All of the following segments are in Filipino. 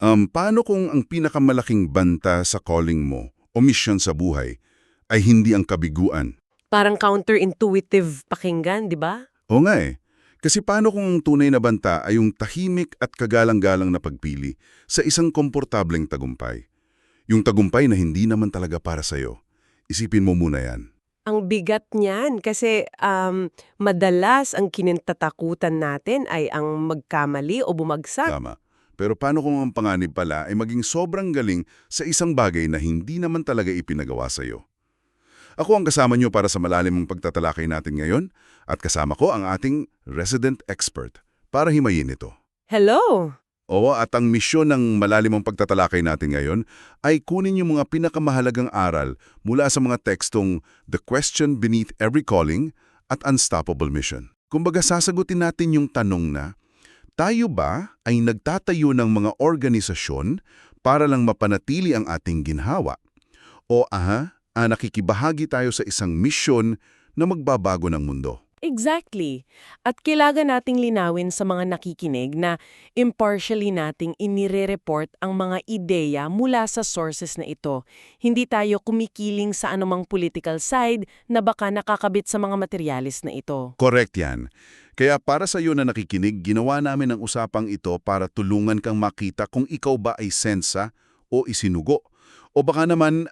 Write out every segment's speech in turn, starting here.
Paano kung ang pinakamalaking banta sa calling mo o misyon sa buhay ay hindi ang kabiguan? Parang counterintuitive pakinggan, di ba? O nga eh. Kasi paano kung ang tunay na banta ay yung tahimik at kagalang-galang na pagpili sa isang komportableng tagumpay? Yung tagumpay na hindi naman talaga para sa'yo. Isipin mo muna yan. Ang bigat niyan kasi madalas ang kinatatakutan natin ay ang magkamali o bumagsak. Tama. Pero paano kung ang panganib pala ay maging sobrang galing sa isang bagay na hindi naman talaga ipinagawa sa'yo? Ako ang kasama nyo para sa malalimang pagtatalakay natin ngayon at kasama ko ang ating resident expert para himayin ito. Hello! Oo, at ang misyon ng malalimang pagtatalakay natin ngayon ay kunin yung mga pinakamahalagang aral mula sa mga tekstong The Question Beneath Every Calling at Unstoppable Mission. Kumbaga sasagutin natin yung tanong na, tayo ba ay nagtatayo ng mga organisasyon para lang mapanatili ang ating ginhawa? O nakikibahagi tayo sa isang misyon na magbabago ng mundo? Exactly. At kailangan nating linawin sa mga nakikinig na impartially nating inire-report ang mga ideya mula sa sources na ito. Hindi tayo kumikiling sa anumang political side na baka nakakabit sa mga materialis na ito. Correct yan. Kaya para sa iyo na nakikinig, ginawa namin ang usapang ito para tulungan kang makita kung ikaw ba ay sensa o isinugo. O baka naman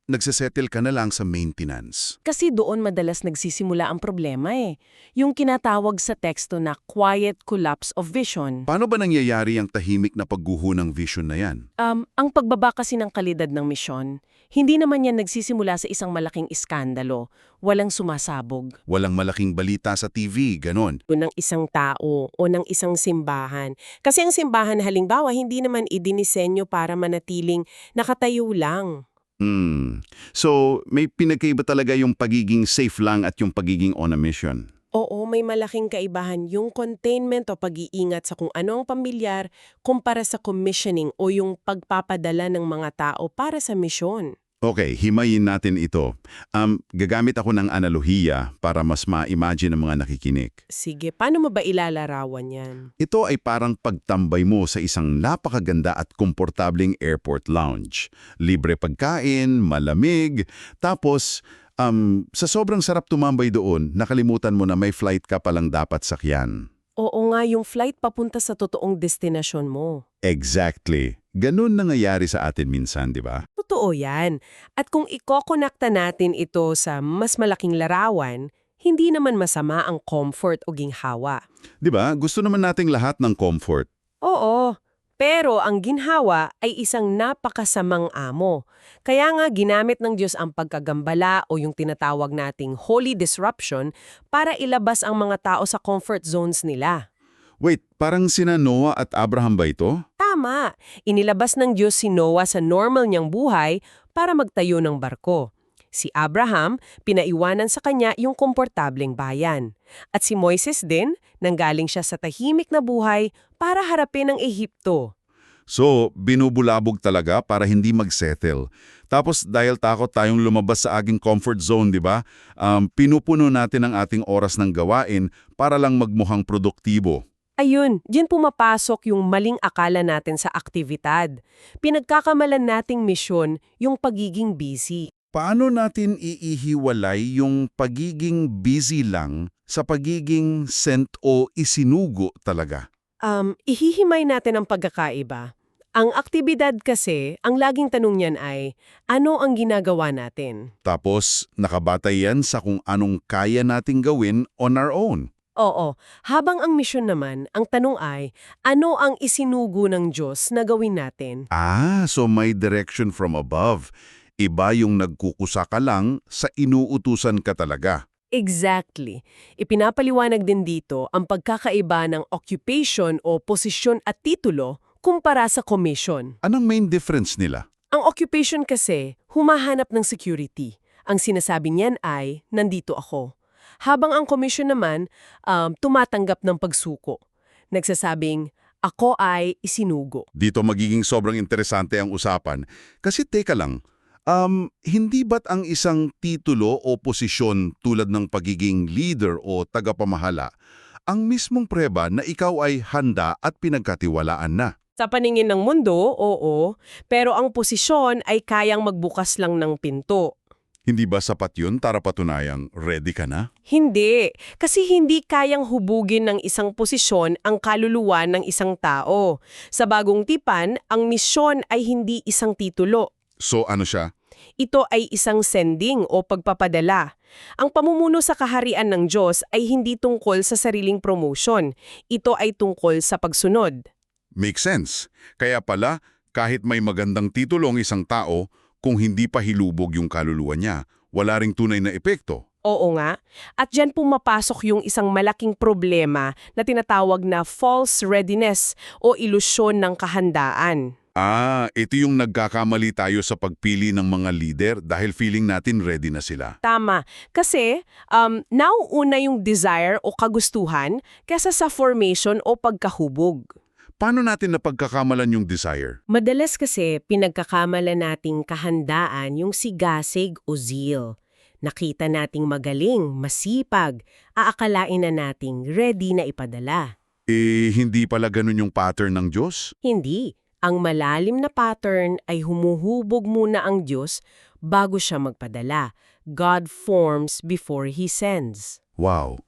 nagsesettle ka na lang sa maintenance. Kasi doon madalas nagsisimula ang problema eh. Yung kinatawag sa teksto na quiet collapse of vision. Paano ba nangyayari ang tahimik na pagguho ng vision na yan? Ang pagbaba kasi ng kalidad ng misyon, hindi naman yan nagsisimula sa isang malaking iskandalo, walang sumasabog. Walang malaking balita sa TV, ganon. O ng isang tao o ng isang simbahan. Kasi ang simbahan halimbawa hindi naman idinisenyo para manatiling nakatayo lang. So, may pinagkaiba talaga yung pagiging safe lang at yung pagiging on a mission. Oo, may malaking kaibahan yung containment o pag-iingat sa kung ano ang pamilyar kumpara sa commissioning o yung pagpapadala ng mga tao para sa misyon. Okay, himayin natin ito. Gagamit ako ng analohiya para mas ma-imagine ng mga nakikinig. Sige, paano mo ba ilalarawan yan? Ito ay parang pagtambay mo sa isang napakaganda at komportabling airport lounge. Libre pagkain, malamig, tapos sa sobrang sarap tumambay doon, nakalimutan mo na may flight ka palang dapat sakyan. Oo nga, yung flight papunta sa totoong destinasyon mo. Exactly. Ganun nangyayari sa atin minsan, di ba? Totoo yan. At kung ikokonekta natin ito sa mas malaking larawan, hindi naman masama ang comfort o ginhawa. Di ba? Gusto naman nating lahat ng comfort. Oo, pero ang ginhawa ay isang napakasamang amo. Kaya nga ginamit ng Diyos ang pagkagambala o yung tinatawag nating holy disruption para ilabas ang mga tao sa comfort zones nila. Wait, parang sina Noah at Abraham ba ito? Tama, inilabas ng Diyos si Noah sa normal niyang buhay para magtayo ng barko. Si Abraham, pinaiwanan sa kanya yung komportableng bayan. At si Moises din, nanggaling siya sa tahimik na buhay para harapin ang Ehipto. So, binubulabog talaga para hindi mag-settle. Tapos dahil takot tayong lumabas sa aking comfort zone, di ba? Pinupuno natin ang ating oras ng gawain para lang magmukhang produktibo. Ayun, diyan pumapasok yung maling akala natin sa aktibidad. Pinagkakamalan nating misyon yung pagiging busy. Paano natin iihiwalay yung pagiging busy lang sa pagiging sent o isinugo talaga? Ihihimay natin ang pagkakaiba. Ang aktibidad kasi, ang laging tanong niyan ay, ano ang ginagawa natin? Tapos, nakabatay yan sa kung anong kaya nating gawin on our own. Oo, habang ang misyon naman, ang tanong ay, ano ang isinugo ng Diyos na gawin natin? So may direction from above. Iba yung nagkukusa ka lang sa inuutusan ka talaga. Exactly. Ipinapaliwanag din dito ang pagkakaiba ng occupation o posisyon at titulo kumpara sa commission. Anong main difference nila? Ang occupation kasi, humahanap ng security. Ang sinasabi niyan ay, nandito ako. Habang ang commission naman, tumatanggap ng pagsuko. Nagsasabing, ako ay isinugo. Dito magiging sobrang interesante ang usapan. Kasi teka lang, hindi ba't ang isang titulo o posisyon tulad ng pagiging leader o tagapamahala, ang mismong preba na ikaw ay handa at pinagkatiwalaan na? Sa paningin ng mundo, oo, pero ang posisyon ay kayang magbukas lang ng pinto. Hindi ba sapat yun para patunayang ready ka na? Hindi, kasi hindi kayang hubugin ng isang posisyon ang kaluluwa ng isang tao. Sa bagong tipan, ang misyon ay hindi isang titulo. So ano siya? Ito ay isang sending o pagpapadala. Ang pamumuno sa kaharian ng Diyos ay hindi tungkol sa sariling promotion. Ito ay tungkol sa pagsunod. Makes sense. Kaya pala, kahit may magandang titulo ang isang tao, kung hindi pa hilubog yung kaluluwa niya, wala ring tunay na epekto. Oo nga. At dyan pumapasok yung isang malaking problema na tinatawag na false readiness o ilusyon ng kahandaan. Ito yung nagkakamali tayo sa pagpili ng mga leader dahil feeling natin ready na sila. Tama. Kasi nauuna yung desire o kagustuhan kesa sa formation o pagkahubog. Paano natin napagkakamalan yung desire? Madalas kasi pinagkakamala nating kahandaan yung sigasig o zeal. Nakita nating magaling, masipag, aakalain na nating ready na ipadala. Hindi pala ganun yung pattern ng Diyos? Hindi. Ang malalim na pattern ay humuhubog muna ang Diyos bago siya magpadala. God forms before He sends. Wow.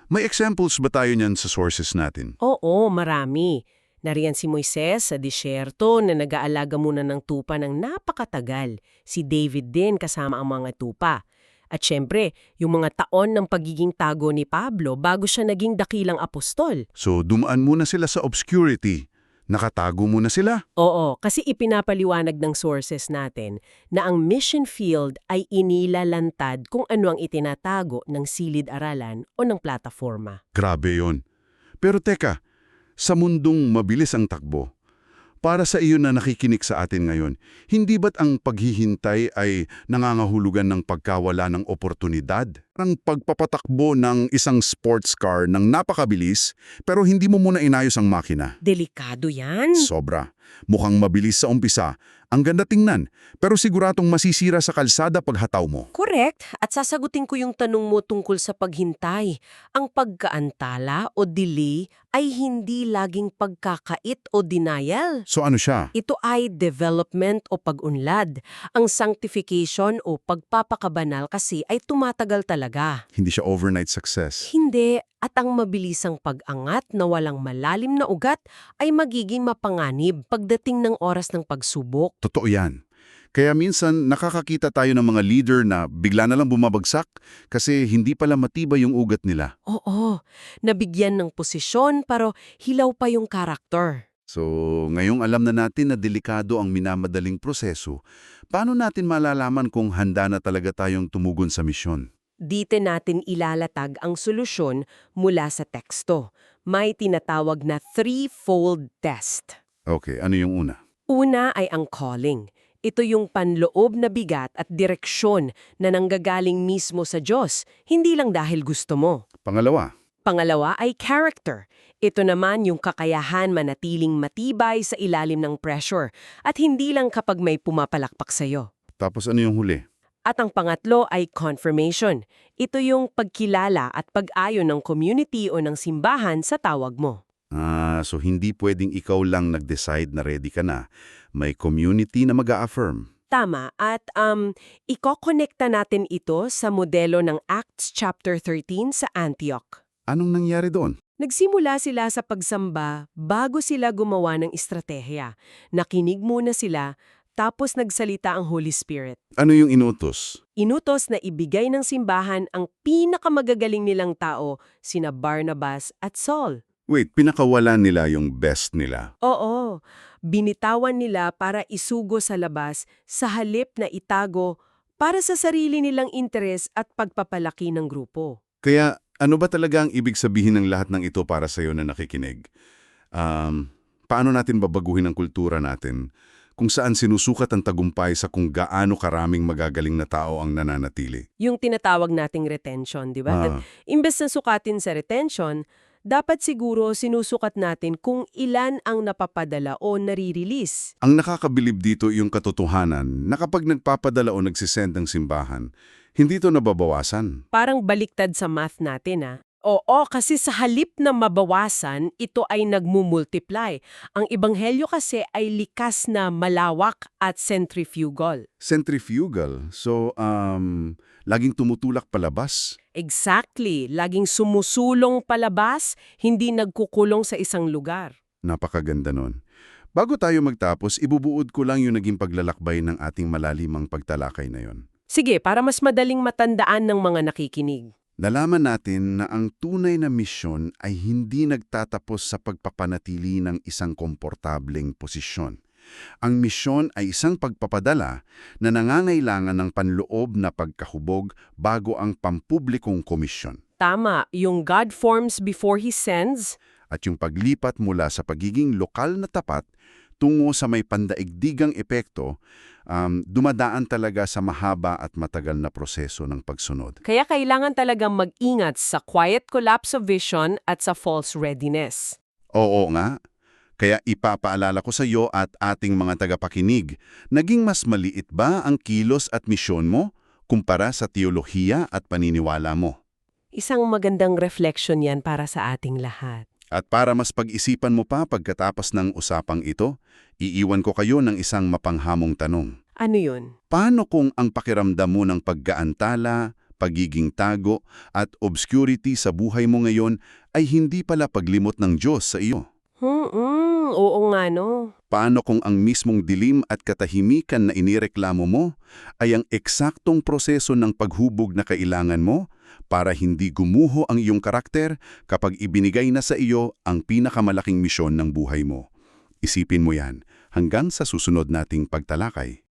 May examples ba tayo niyan sa sources natin? Oo, marami. Nariyan si Moises sa disyerto na nag-aalaga muna ng tupa ng napakatagal. Si David din kasama ang mga tupa. At syempre, yung mga taon ng pagiging tago ni Pablo bago siya naging dakilang apostol. So, dumaan muna sila sa obscurity. Nakatago muna sila. Oo, kasi ipinapaliwanag ng sources natin na ang mission field ay inilalantad kung ano ang itinatago ng silid-aralan o ng plataforma. Grabe yon. Pero teka, sa mundong mabilis ang takbo, para sa iyo na nakikinig sa atin ngayon, hindi ba't ang paghihintay ay nangangahulugan ng pagkawala ng oportunidad? Ang pagpapatakbo ng isang sports car ng napakabilis pero hindi mo muna inayos ang makina. Delikado yan. Sobra. Mukhang mabilis sa umpisa, ang ganda tingnan, pero siguradong masisira sa kalsada paghataw mo. Correct. At sasagutin ko yung tanong mo tungkol sa paghintay. Ang pagkaantala o delay ay hindi laging pagkakait o denial. So ano siya? Ito ay development o pag-unlad. Ang sanctification o pagpapakabanal kasi ay tumatagal talaga. Hindi siya overnight success. Hindi, at ang mabilisang pag-angat na walang malalim na ugat ay magiging mapanganib pagdating ng oras ng pagsubok. Totoo yan. Kaya minsan nakakakita tayo ng mga leader na bigla na lang bumabagsak kasi hindi pala matibay yung ugat nila. Oo, nabigyan ng posisyon pero hilaw pa yung karakter. So, ngayong alam na natin na delikado ang minamadaling proseso, paano natin malalaman kung handa na talaga tayong tumugon sa misyon? Dito natin ilalatag ang solusyon mula sa teksto. May tinatawag na threefold test. Okay, ano yung una? Una ay ang calling. Ito yung panloob na bigat at direksyon na nanggagaling mismo sa Diyos, hindi lang dahil gusto mo. Pangalawa? Pangalawa ay character. Ito naman yung kakayahan manatiling matibay sa ilalim ng pressure at hindi lang kapag may pumapalakpak sa'yo. Tapos ano yung huli? At ang pangatlo ay confirmation. Ito yung pagkilala at pag-ayon ng community o ng simbahan sa tawag mo. So hindi pwedeng ikaw lang nag-decide na ready ka na. May community na mag-a-affirm. Tama. At ikokonekta natin ito sa modelo ng Acts chapter 13 sa Antioch. Anong nangyari doon? Nagsimula sila sa pagsamba bago sila gumawa ng estratehiya. Nakinig muna sila, tapos nagsalita ang Holy Spirit. Ano yung inutos? Inutos na ibigay ng simbahan ang pinakamagagaling nilang tao, sina Barnabas at Saul. Wait, pinakawalan nila yung best nila. Oo, binitawan nila para isugo sa labas sa halip na itago para sa sarili nilang interes at pagpapalaki ng grupo. Kaya ano ba talaga ang ibig sabihin ng lahat ng ito para sa iyo na nakikinig? Paano natin babaguhin ang kultura natin kung saan sinusukat ang tagumpay sa kung gaano karaming magagaling na tao ang nananatili? Yung tinatawag nating retention, di ba? Imbes na sukatin sa retention, dapat siguro sinusukat natin kung ilan ang napapadala o nare-release. Ang nakakabilib dito yung katotohanan na kapag nagpapadala o nagsisend ng simbahan, hindi ito nababawasan. Parang baliktad sa math natin, Oo, kasi sa halip na mabawasan, ito ay nagmumultiply. Ang ebanghelyo kasi ay likas na malawak at centrifugal. Centrifugal. So, laging tumutulak palabas. Exactly, laging sumusulong palabas, hindi nagkukulong sa isang lugar. Napakaganda nun. Bago tayo magtapos, ibubuod ko lang yung naging paglalakbay ng ating malalimang pagtalakay na yon. Sige, para mas madaling matandaan ng mga nakikinig. Nalaman natin na ang tunay na misyon ay hindi nagtatapos sa pagpapanatili ng isang komportableng posisyon. Ang misyon ay isang pagpapadala na nangangailangan ng panloob na pagkahubog bago ang pampublikong komisyon. Tama, yung God forms before He sends. At yung paglipat mula sa pagiging lokal na tapat tungo sa may pandaigdigang epekto, dumadaan talaga sa mahaba at matagal na proseso ng pagsunod. Kaya kailangan talagang mag-ingat sa quiet collapse of vision at sa false readiness. Oo nga. Kaya ipapaalala ko sa iyo at ating mga tagapakinig, naging mas maliit ba ang kilos at misyon mo kumpara sa teolohiya at paniniwala mo? Isang magandang reflection yan para sa ating lahat. At para mas pag-isipan mo pa pagkatapos ng usapang ito, iiwan ko kayo ng isang mapanghamong tanong. Ano yun? Paano kung ang pakiramdam mo ng pagkaantala, pagiging tago, at obscurity sa buhay mo ngayon ay hindi pala paglimot ng Diyos sa iyo? Oo nga no. Paano kung ang mismong dilim at katahimikan na inireklamo mo ay ang eksaktong proseso ng paghubog na kailangan mo para hindi gumuho ang iyong karakter kapag ibinigay na sa iyo ang pinakamalaking misyon ng buhay mo? Isipin mo yan hanggang sa susunod nating pagtalakay.